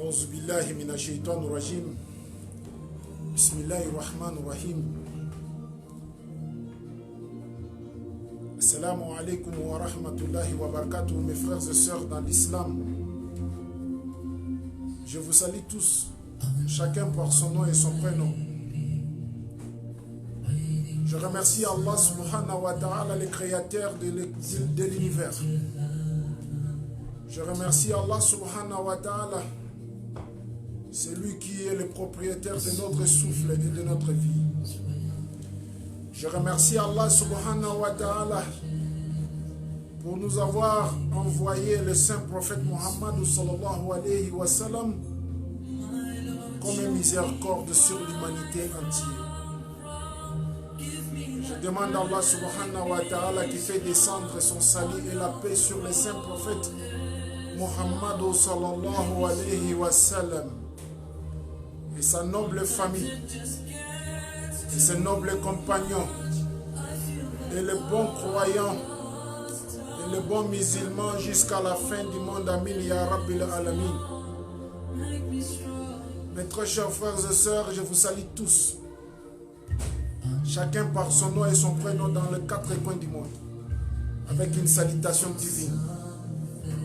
أعوذ بالله من الشيطان الرجيم بسم الله الرحمن الرحيم Assalamu alaikum wa rahmatullahi wa barakatuh, mes frères et sœurs dans l'islam. Je vous salue tous, chacun par son nom et son prénom. Je remercie Allah subhanahu wa ta'ala, le créateur de l'univers. Je remercie Allah subhanahu wa ta'ala, c'est lui qui est le propriétaire de notre souffle et de notre vie. Je remercie Allah subhanahu wa ta'ala pour nous avoir envoyé le saint prophète Muhammad sallallahu alayhi wa sallam comme un miséricorde sur l'humanité entière. Je demande à Allah subhanahu wa ta'ala qui fait descendre son salut et la paix sur le saint prophète Muhammad sallallahu alayhi wa sallam et sa noble famille et ses nobles compagnons et les bons croyants et les bons musulmans jusqu'à la fin du monde. Amin ya Rabbil Alamin. Mes très chers frères et sœurs, je vous salue tous, chacun par son nom et son prénom dans les quatre coins du monde, avec une salutation divine,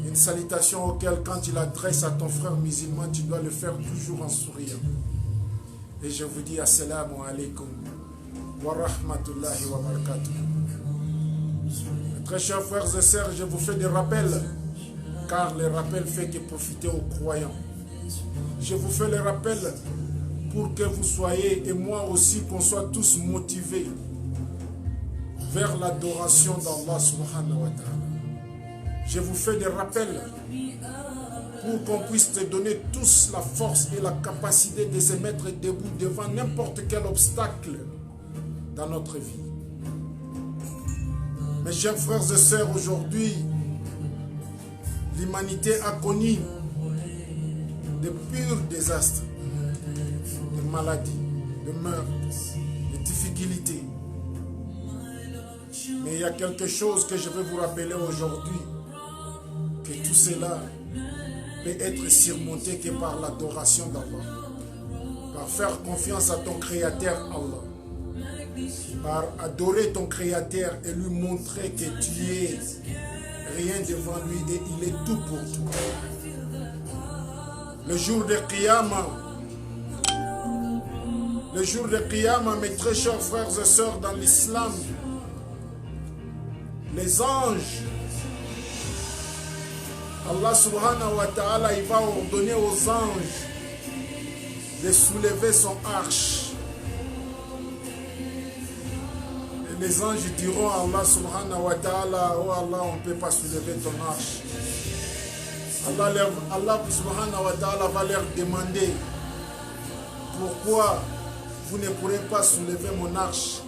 une salutation auquel quand tu l'adresses à ton frère musulman, tu dois le faire toujours en souriant. Et je vous dis assalamu alaikum wa rahmatullahi wa barakatuh. Mes très chers frères et sœurs, je vous fais des rappels, car les rappels fait que profiter aux croyants. Je vous fais les rappels pour que vous soyez, et moi aussi, qu'on soit tous motivés vers l'adoration d'Allah subhanahu wa ta'ala. Je vous fais des rappels pour qu'on puisse te donner tous la force et la capacité de se mettre debout devant n'importe quel obstacle dans notre vie. Mes chers frères et sœurs, aujourd'hui, l'humanité a connu de purs désastres, de maladies, de meurtres, de difficultés. Mais il y a quelque chose que je veux vous rappeler aujourd'hui, que tout cela peut être surmonté que par l'adoration d'Allah, par faire confiance à ton Créateur Allah, par adorer ton Créateur et lui montrer que tu es rien devant lui et il est tout pour toi. Le jour de Qiyamah, mes très chers frères et sœurs dans l'islam, les anges, Allah subhanahu wa ta'ala, il va ordonner aux anges de soulever son arche. Et les anges diront à Allah subhanahu wa ta'ala: oh Allah, on ne peut pas soulever ton arche. Allah subhanahu wa ta'ala va leur demander: pourquoi vous ne pourrez pas soulever mon arche?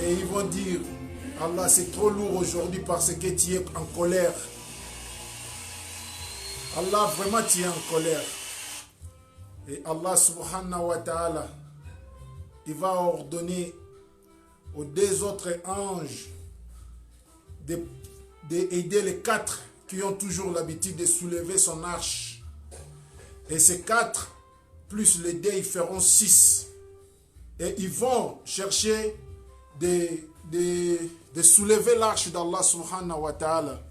Et ils vont dire: Allah, c'est trop lourd aujourd'hui parce que tu es en colère. Allah, vraiment tu es en colère. Et Allah subhanahu wa ta'ala, il va ordonner aux deux autres anges d'aider les quatre qui ont toujours l'habitude de soulever son arche. Et ces quatre, plus les deux, ils feront 6. Et ils vont chercher de soulever l'arche d'Allah subhanahu wa ta'ala.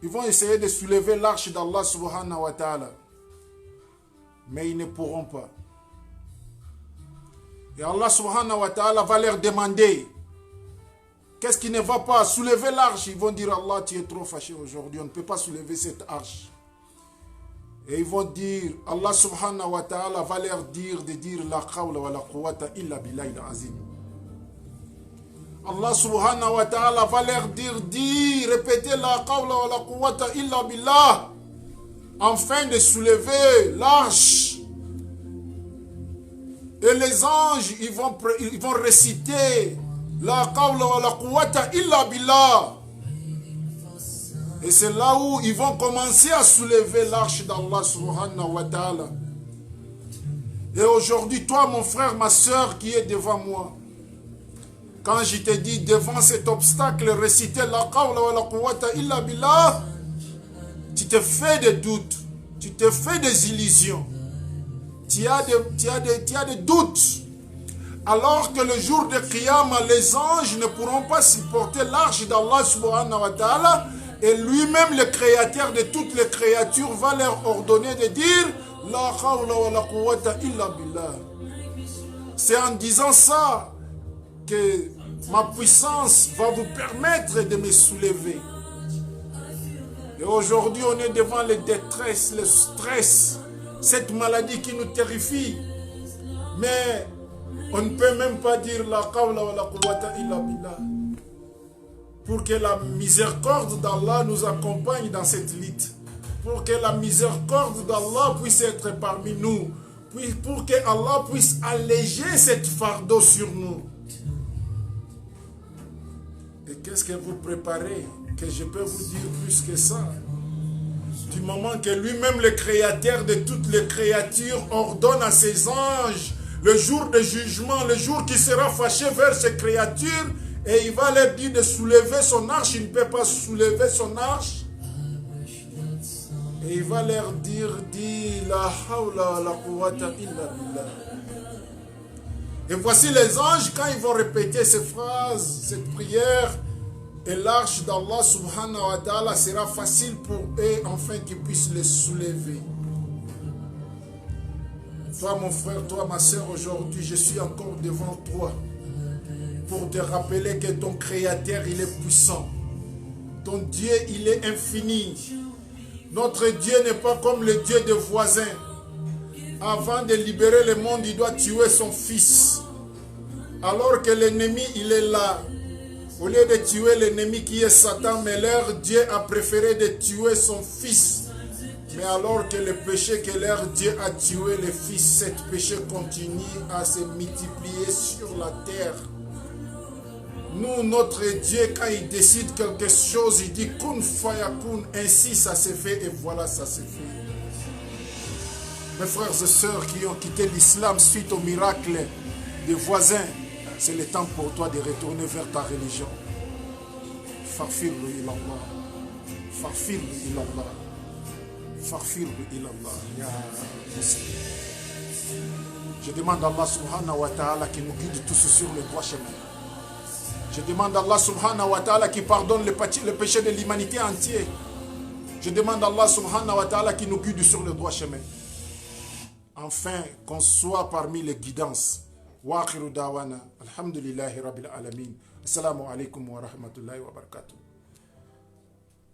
Ils vont essayer de soulever l'arche d'Allah subhanahu wa ta'ala. Mais ils ne pourront pas. Et Allah subhanahu wa ta'ala va leur demander: qu'est-ce qui ne va pas? Soulever l'arche. Ils vont dire: Allah, tu es trop fâché aujourd'hui, on ne peut pas soulever cette arche. Et ils vont dire, Allah subhanahu wa ta'ala va leur dire de dire: la qawla wa la quwwata illa billahi al-azim. Allah subhanahu wa ta'ala va leur dire, répétez la qawla wa la quwwata illa billah, afin de soulever l'arche. Et les anges, ils vont réciter la qawla wa la quwwata illa billah. Et c'est là où ils vont commencer à soulever l'arche d'Allah subhanahu wa ta'ala. Et aujourd'hui, toi, mon frère, ma soeur qui est devant moi, Quand je te dis devant cet obstacle, réciter la qawla wa la quwwata illa billah, tu te fais des doutes, tu te fais des illusions, tu as des doutes. Alors que le jour de Qiyamah, les anges ne pourront pas supporter l'arche d'Allah subhanahu wa ta'ala, et lui-même, le créateur de toutes les créatures, va leur ordonner de dire la qawla wa la quwwata illa billah. C'est en disant ça que ma puissance va vous permettre de me soulever. Et aujourd'hui, on est devant les détresses, le stress, cette maladie qui nous terrifie. Mais on ne peut même pas dire la qawla wa la quwwata illa billah. Pour que la miséricorde d'Allah nous accompagne dans cette lutte. Pour que la miséricorde d'Allah puisse être parmi nous. Pour que Allah puisse alléger cette fardeau sur nous. Et qu'est-ce que vous préparez? Que je peux vous dire plus que ça. Du moment que lui-même, le créateur de toutes les créatures, ordonne à ses anges, le jour de jugement, le jour qui sera fâché vers ces créatures, et il va leur dire de soulever son arche, il ne peut pas soulever son arche. Et il va leur dire, dis la hawla la quwwata illa billah. Et voici les anges, quand ils vont répéter ces phrases, cette prière, et l'arche d'Allah subhanahu wa ta'ala sera facile pour eux, afin qu'ils puissent les soulever. Toi mon frère, toi ma soeur, aujourd'hui je suis encore devant toi pour te rappeler que ton créateur il est puissant. Ton Dieu il est infini. Notre Dieu n'est pas comme le Dieu des voisins. Avant de libérer le monde, il doit tuer son fils. Alors que l'ennemi il est là. Au lieu de tuer l'ennemi qui est Satan, mais leur Dieu a préféré de tuer son fils. Mais alors que le péché que leur Dieu a tué le fils, ce péché continue à se multiplier sur la terre. Nous, notre Dieu, quand il décide quelque chose, il dit kun fayakun, ainsi ça se fait et voilà ça se fait. Mes frères et sœurs qui ont quitté l'islam suite au miracle des voisins, c'est le temps pour toi de retourner vers ta religion. Farfirlu ilallah. Farfirlu ilallah. Farfirlu ilallah. Ya Muslim. Je demande à Allah subhanahu wa ta'ala qui nous guide tous sur le droit chemin. Je demande à Allah subhanahu wa ta'ala qui pardonne le péché de l'humanité entière. Je demande à Allah subhanahu wa ta'ala qui nous guide sur le droit chemin. Enfin, qu'on soit parmi les guidances. Wa akhiru dawana. Alhamdulillahi rabbil alamin. Assalamu alaikum wa rahmatullahi wa barakatuh.